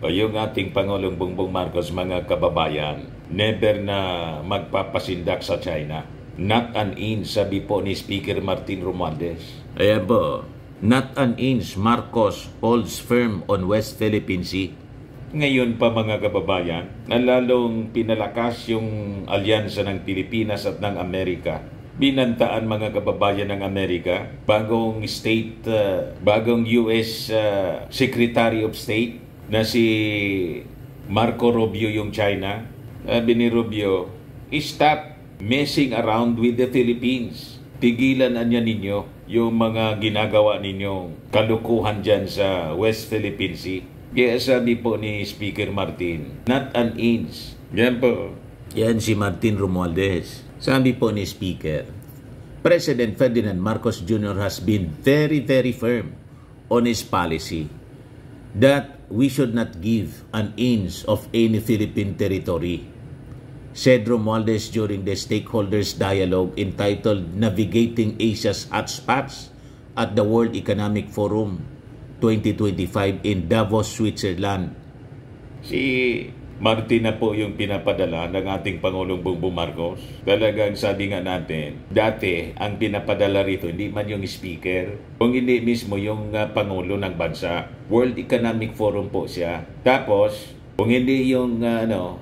O yung ating Pangulong Bongbong Marcos, mga kababayan, never na magpapasindak sa China. Not an inch, sabi po ni Speaker Martin Romualdez. Ayan po, not an inch, Marcos holds firm on West Philippine Sea. Ngayon pa mga kababayan, na lalong pinalakas yung alyansa ng Pilipinas at ng Amerika. Binantaan mga kababayan ng Amerika, bagong US Secretary of State na si Marco Rubio yung China. Sabi ni Rubio, stop messing around with the Philippines. Tigilan na ninyo yung mga ginagawa ninyong kalukuhan dyan sa West Philippine Sea. Kaya sabi po ni Speaker Martin, not an inch. Yan po. Yan si Martin Romualdez. Sabi po ni Speaker, President Ferdinand Marcos Jr. has been very, very firm on his policy that we should not give an inch of any Philippine territory, said Romualdez during the stakeholders dialogue entitled Navigating Asia's Hotspots at the World Economic Forum 2025 in Davos, Switzerland. Si Martin na po yung pinapadala ng ating Pangulong Bongbong Marcos. Talagang sabi nga natin, dati ang pinapadala rito hindi man yung speaker, kung hindi mismo yung Pangulo ng bansa. World Economic Forum po siya. Tapos, kung hindi yung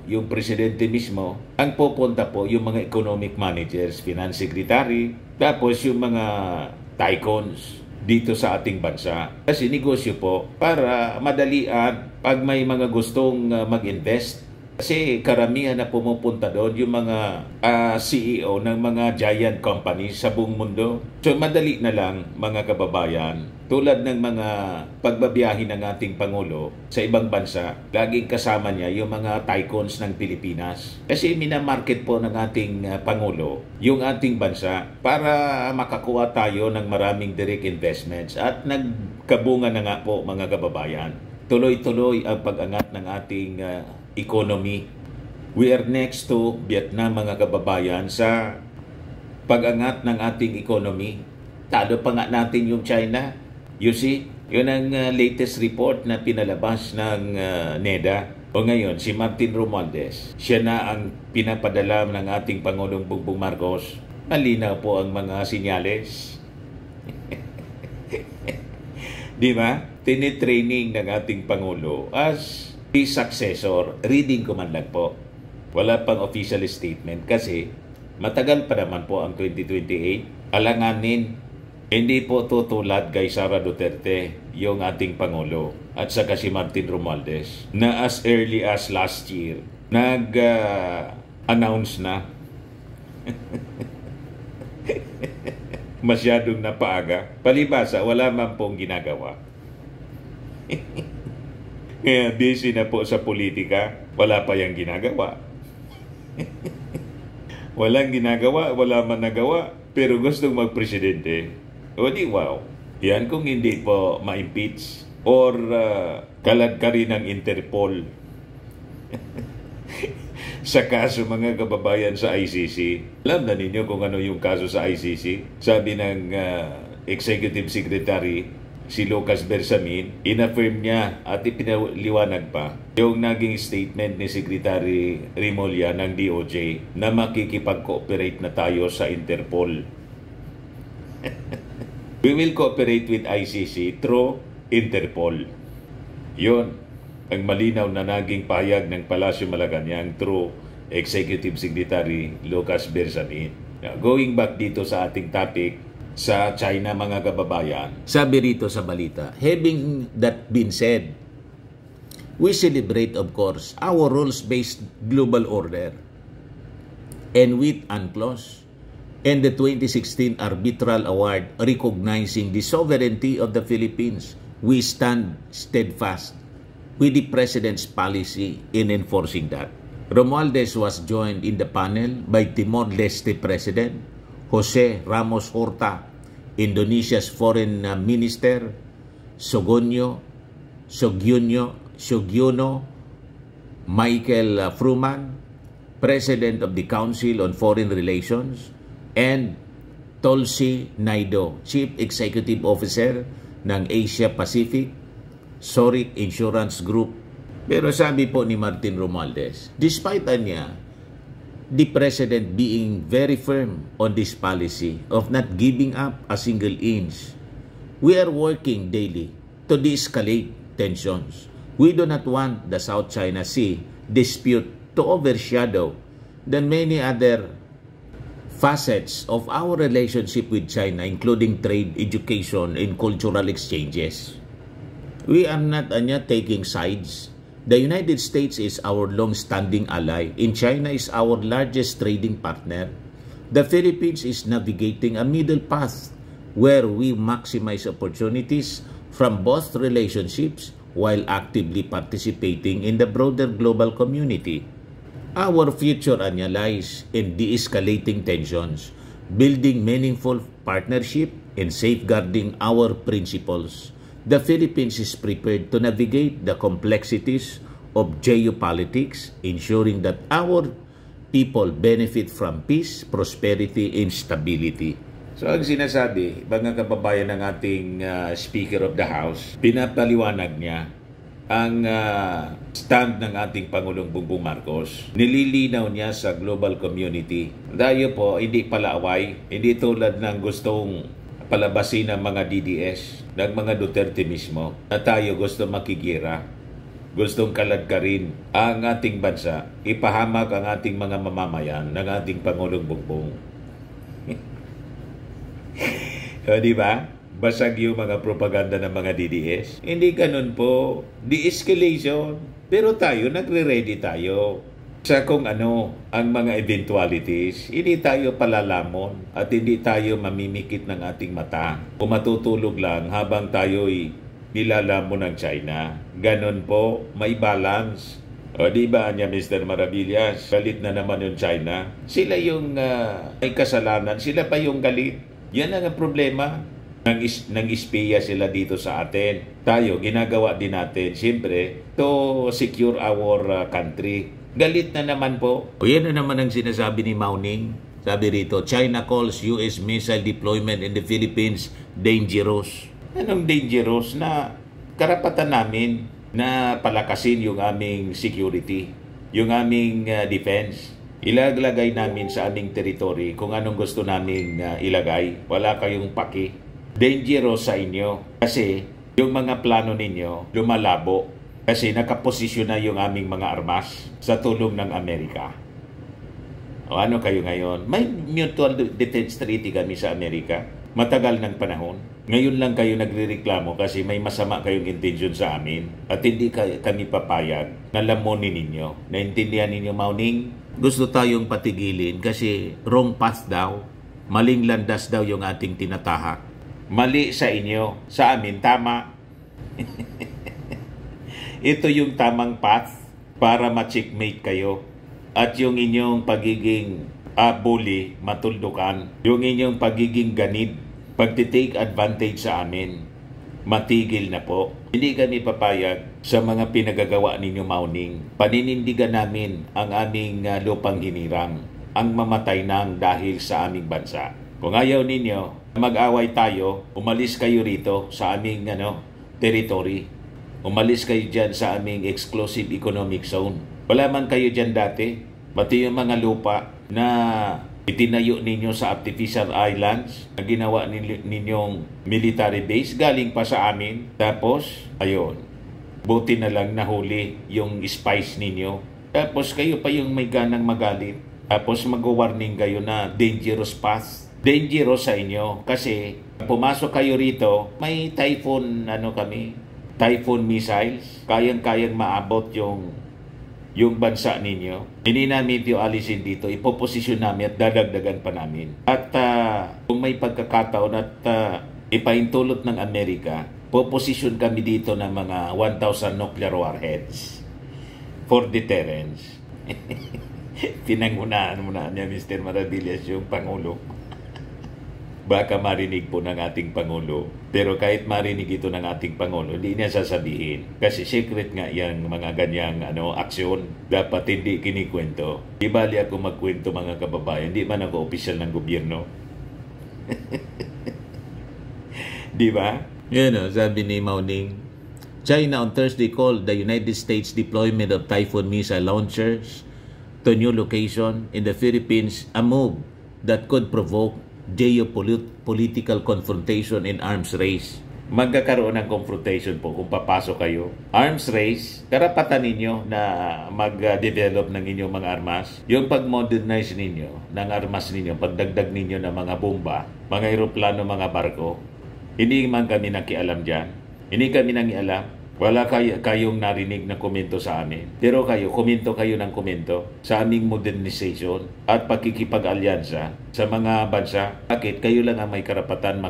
yung presidente mismo, ang pupunta po yung mga economic managers, finance secretary, tapos yung mga tycoons dito sa ating bansa. Kasi negosyo po para madalian pag may mga gustong mag-invest. Kasi karamihan na pumupunta doon yung mga CEO ng mga giant companies sa buong mundo. So madali na lang mga kababayan. Tulad ng mga pagbabiyahe ng ating Pangulo sa ibang bansa, laging kasama niya yung mga tycoons ng Pilipinas. Kasi minamarket po ng ating Pangulo yung ating bansa para makakuha tayo ng maraming direct investments at nagkabunga na nga po mga kababayan. Tuloy-tuloy ang pag-angat ng ating economy. We are next to Vietnam mga kababayan sa pag-angat ng ating economy. Talo pa nga natin yung China. You see, yun ang latest report na pinalabas ng NEDA. O ngayon, si Martin Romualdez, siya na ang pinapadala ng ating Pangulong Bongbong Marcos. Malinaw po ang mga sinyales. Di ba? Tinitraining ng ating Pangulo as his successor. Reading ko man lang po. Wala pang official statement kasi matagal pa naman po ang 2028. Alanganin, hindi po tutulad kay Sara Duterte yung ating Pangulo at saka si Martin Romualdez na as early as last year nag-announce na masyadong napaaga. Palibasa, wala man pong ginagawa. Kaya busy na po sa politika, wala pa yung ginagawa. Walang ginagawa, wala man nagawa, pero gustong magpresidente. O di wow. Yan kung hindi po ma-impeach or kalagkari ng Interpol. Sa kaso mga kababayan sa ICC. Alam na ninyo kung ano yung kaso sa ICC? Sabi ng Executive Secretary, si Lucas Bersamin, inaffirm niya at ipinaliwanag pa yung naging statement ni Secretary Rimulya ng DOJ na makikipag-cooperate na tayo sa Interpol. We will cooperate with ICC through Interpol. Yun ang malinaw na naging pahayag ng Palasyo Malacanang through Executive Secretary Lucas Bersamin. Now, going back dito sa ating topic, sa China mga kababayan. Sabi rito sa balita, having that been said, we celebrate of course our rules-based global order and with UNCLOS and the 2016 Arbitral Award recognizing the sovereignty of the Philippines. We stand steadfast with the President's policy in enforcing that. Romualdez was joined in the panel by Timor-Leste President Jose Ramos Horta, Indonesia's Foreign Minister, Sugiono Michael Fruman, President of the Council on Foreign Relations, and Tulsi Naido, Chief Executive Officer ng Asia Pacific Zurich Insurance Group Pero sabi po ni Martin Romualdez, despite niya, the President being very firm on this policy of not giving up a single inch, we are working daily to de-escalate tensions. We do not want the South China Sea dispute to overshadow the many other facets of our relationship with China, including trade, education, and cultural exchanges. We are not taking sides. The United States is our long-standing ally, and China is our largest trading partner. The Philippines is navigating a middle path where we maximize opportunities from both relationships while actively participating in the broader global community. Our future lies in de-escalating tensions, building meaningful partnership, and safeguarding our principles. The Philippines is prepared to navigate the complexities of geopolitics, ensuring that our people benefit from peace, prosperity, and stability. So ang sinasabi, mga kababayan ng ating Speaker of the House, pinapaliwanag niya ang stand ng ating Pangulong Bongbong Marcos. Nililinaw niya sa global community. Tayo po, hindi palaaway, hindi tulad ng gustong palabasin ng mga DDS, ng mga Duterte mismo, na tayo gusto makigira, gustong kaladkarin ang ating bansa, ipahamak ang ating mga mamamayan ng ating Pangulong Bongbong. O, di ba? Basag yung mga propaganda ng mga DDS. Hindi ganun po. De-escalation. Pero tayo, nagre-ready tayo sa kung ano ang mga eventualities. Hindi tayo palalamon at hindi tayo mamimikit ng ating mata o matutulog lang habang tayo'y nilalamon ng China. Ganon po, may balance. O di ba niya Mr. Maravillas, galit na naman yung China. Sila yung may kasalanan, sila pa yung galit. Yan ang problema. Nang espiya sila dito sa atin. Tayo, ginagawa din natin, siyempre, to secure our country. Galit na naman po. O yan na naman ang sinasabi ni Mao Ning. Sabi rito, China calls US missile deployment in the Philippines dangerous. Anong dangerous? Na karapatan namin na palakasin yung aming security, yung aming defense. Ilaglagay namin sa aming territory kung anong gusto namin ilagay. Wala kayong paki. Dangerous sa inyo kasi yung mga plano ninyo lumalabo kasi nakaposisyon na yung aming mga armas sa tulong ng Amerika. O ano kayo ngayon? May mutual defense treaty kami sa Amerika. Matagal ng panahon. Ngayon lang kayo nagrereklamo kasi may masama kayong intention sa amin at hindi kami papayag na lamunin ninyo. Naintindihan ninyo, Mao Ning? Gusto tayong patigilin kasi wrong path daw. Maling landas daw yung ating tinatahak. Mali sa inyo, sa amin tama. Ito yung tamang path para ma-checkmate kayo. At yung inyong pagiging bully, matuldukan, yung inyong pagiging ganid, pagtitake advantage sa amin, matigil na po. Hindi kami papayag sa mga pinagagawa ninyo, Mao Ning. Paninindigan namin ang aming lupang hinirang, ang mamatay nang dahil sa aming bansa. Kung ayaw ninyo, mag-away tayo, umalis kayo rito sa aming territory. Umalis kayo dyan sa aming exclusive economic zone. Wala man kayo dyan dati. Pati yung mga lupa na itinayo ninyo sa artificial islands na ginawa ninyong military base, galing pa sa amin. Tapos, ayun, buti na lang nahuli yung spies ninyo. Tapos kayo pa yung may ganang magalit. Tapos mag-warning kayo na dangerous path. Dangerous sa inyo kasi pumasok kayo rito, may typhoon typhoon missiles, kayang-kayang maabot yung bansa ninyo. Hindi namin ito alisin dito, ipoposisyon namin at dadagdagan pa namin. At kung may pagkakataon at ipaintulot ng Amerika, poposisyon kami dito ng mga 1,000 nuclear warheads for deterrence. Pinangunaan muna niya Mr. Maravillas yung Pangulo. Baka marinig po ng ating Pangulo. Pero kahit marinig ito ng ating Pangulo, hindi niya sasabihin. Kasi secret nga yan, mga ganyang aksyon. Dapat hindi kinikwento. Di bali ako magkwento, mga kababayan. Di man ako opisyal ng gobyerno. Di ba? Yan sabi ni Mao Ning, China on Thursday called the United States deployment of Typhoon missile launchers to new location in the Philippines a move that could provoke geopolitical confrontation in arms race. Magkakaroon ng confrontation po kung papasok kayo. Arms race, karapatan ninyo na mag-develop ng inyong mga armas. Yung pag-modernize ninyo ng armas ninyo, pagdagdag ninyo ng mga bomba, mga aeroplano, mga barko, hindi man kami nakialam dyan. Hindi kami nangialam. Wala kayong narinig na komento sa amin. Pero komento kayo ng komento sa aming modernization at pakikipag-alyansa sa mga bansa. Bakit? Kayo lang ang may karapatan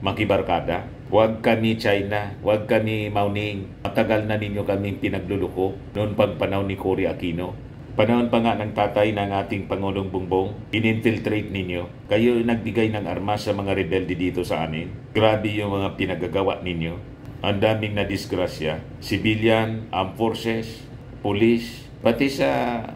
makibarkada. Huwag kami China, huwag kami Mauning. Matagal na ninyo kaming pinagluluko noon pagpanahon ni Cory Aquino. Panahon pa nga ng tatay ng ating Pangulong Bongbong, in-infiltrate ninyo. Kayo nagbigay ng armas sa mga rebelde dito sa amin. Grabe yung mga pinagagawa ninyo. Ang daming na disgrasya. Civilian, armed forces, police, pati sa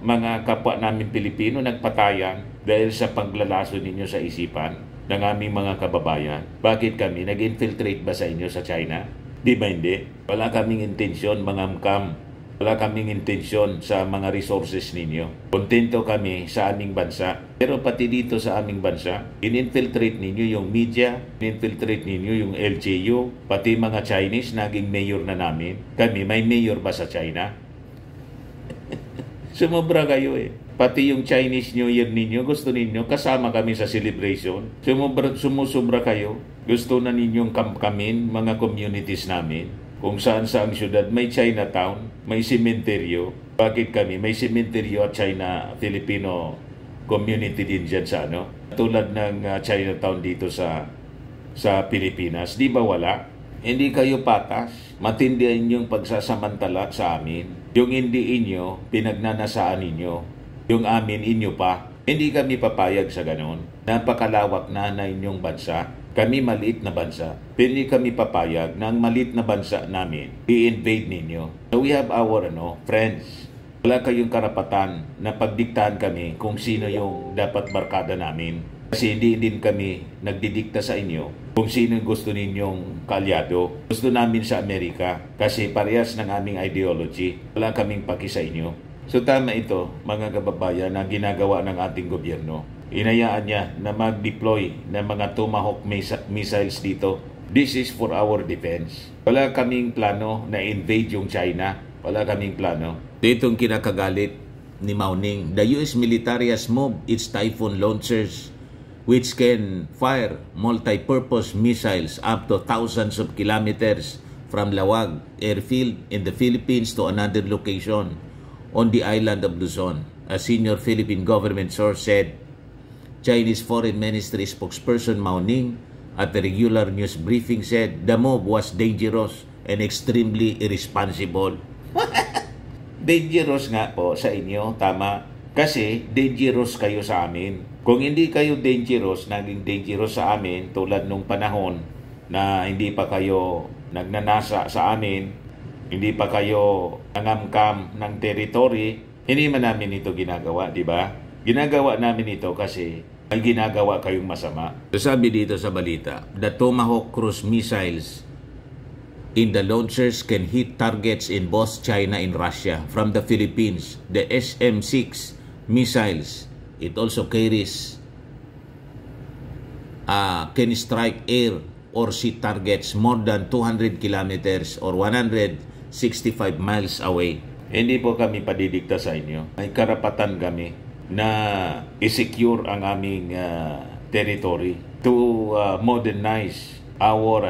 mga kapwa namin Pilipino nagpatayan dahil sa paglalaso ninyo sa isipan ng aming mga kababayan. Bakit kami? Nag-infiltrate ba sa inyo sa China? Di ba hindi? Wala kaming intensyon, mangamkam. Wala kaming intensyon sa mga resources ninyo. Kontento kami sa aming bansa. Pero pati dito sa aming bansa, in-infiltrate ninyo yung media, in-infiltrate ninyo yung LGU, pati mga Chinese, naging mayor na namin. Kami, may mayor ba sa China? Sumobra kayo eh. Pati yung Chinese New Year ninyo, gusto ninyo, kasama kami sa celebration. Sumusubra kayo. Gusto na ninyong kamkamin, mga communities namin. Kung saan sa ang syudad may Chinatown, may sementeryo. Bakit kami? May sementeryo at China-Filipino community din dyan sa tulad ng Chinatown dito sa Pilipinas. Di ba wala? Hindi kayo patas. Matindihan yung pagsasamantala sa amin. Yung hindi inyo, pinagnanasaan ninyo. Yung amin, inyo pa. Hindi kami papayag sa ganun. Napakalawak na inyong bansa. Kami maliit na bansa. Pero hindi kami papayag na ang maliit na bansa namin i-invade ninyo. So we have our friends. Wala kayong karapatan na pagdiktahan kami kung sino yung dapat barkada namin. Kasi hindi din kami nagdidikta sa inyo kung sino gusto ninyong kaalyado. Gusto namin sa Amerika kasi parehas ng aming ideology. Wala kaming paki sa inyo. So tama ito, mga kababayan, na ginagawa ng ating gobyerno. Inayaan niya na mag-deploy ng mga Tomahawk missiles dito. This is for our defense. Wala kaming plano na invade yung China. Wala kaming plano. Ditong kinakagalit ni Mauning, the US military has moved its Typhoon launchers which can fire multi-purpose missiles up to thousands of kilometers from Lawag airfield in the Philippines to another location on the island of Luzon. A senior Philippine government source said. Chinese Foreign Ministry spokesperson Mao Ning at the regular news briefing said the move was dangerous and extremely irresponsible. Dangerous nga po sa inyo, tama. Kasi dangerous kayo sa amin. Kung hindi kayo dangerous, naging dangerous sa amin tulad nung panahon na hindi pa kayo nagnanasa sa amin, hindi pa kayo nangamkam ng territory, hindi man namin ito ginagawa, di ba? Ginagawa namin ito kasi may ginagawa kayong masama. Sabi dito sa balita, the Tomahawk cruise missiles in the launchers can hit targets in both China and Russia from the Philippines. The SM-6 missiles, it also carries can strike air or sea targets more than 200 kilometers or 165 miles away. Hindi po kami padidikta sa inyo. May karapatan kami na i-secure ang aming territory to modernize our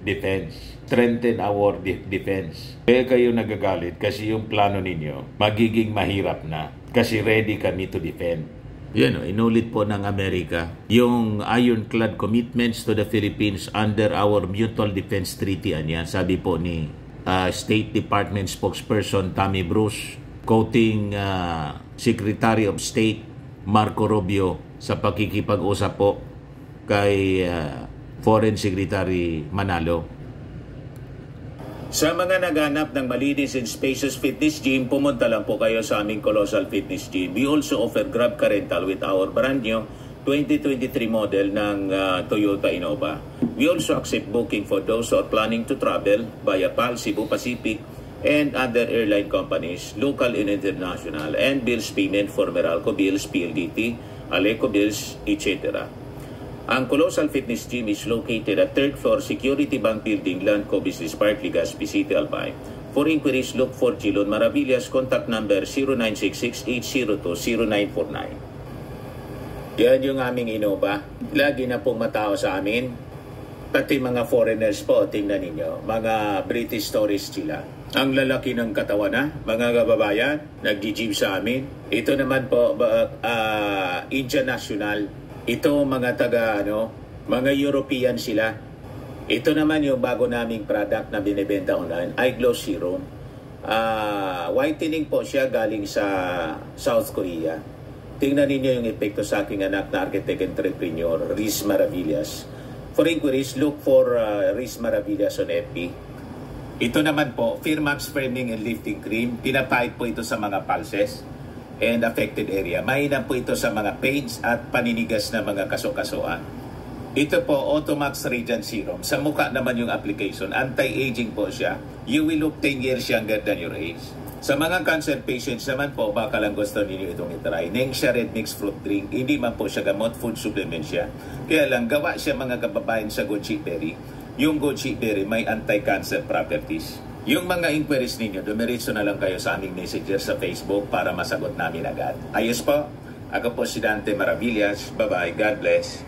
defense, strengthen our defense. Kaya kayo nagagalit kasi yung plano ninyo magiging mahirap na kasi ready kami to defend. Inulit po ng Amerika yung ironclad commitments to the Philippines under our Mutual Defense Treaty. Sabi po ni State Department spokesperson Tammy Bruce, quoting Secretary of State Marco Rubio sa pakikipag-usap po kay Foreign Secretary Manalo. Sa mga naghanap ng malinis and spacious fitness gym, pumunta lang po kayo sa aming Colossal Fitness Gym. We also offer Grab Car Rental with our brand new 2023 model ng Toyota Innova. We also accept booking for those who are planning to travel via PAL, Cebu Pacific, and other airline companies, local and international, and bills payment for Meralco Bills, PLDT, Aleco Bills, etc. Ang Colossal Fitness Gym is located at 3rd floor Security Bank Building, Landco Business Park, Legazpi City, Albay. For inquiries, look for Chilon Maravillas. Contact number 0966-802-0949. Yan yung aming Innova. Lagi na pong matao sa amin. Pati mga foreigners po, tingnan ninyo. Mga British tourists sila. Ang lalaki ng katawan na, mga kababayan, nag-gym sa amin. Ito naman po, Indian National. Ito mga mga European sila. Ito naman yung bago naming product na binibenta online, Eye Glow Serum. Whitening po siya galing sa South Korea. Tingnan ninyo yung epekto sa aking anak na architect entrepreneur, Riz Maravillas. For inquiries, look for Riz Maravillas on FB. Ito naman po, Firmax Firming and Lifting Cream. Pinapahid po ito sa mga pulses and affected area. Mainam po ito sa mga pains at paninigas na mga kaso-kasuan. Ito po, Automax Radiant Serum. Sa mukha naman yung application. Anti-aging po siya. You will look 10 years younger than your age. Sa mga cancer patients naman po, baka lang gusto ninyo itong itry. Nengxia Red Mixed Fruit Drink. Hindi man po siya gamot, food supplement siya. Kaya lang, gawa siya mga kababayan sa goji berry. Yung goji berry may anti-cancer properties. Yung mga inquiries ninyo, dumiretso na lang kayo sa aming messenger sa Facebook para masagot namin agad. Ayos po. Ako po si Dante Maravillas. Bye-bye. God bless.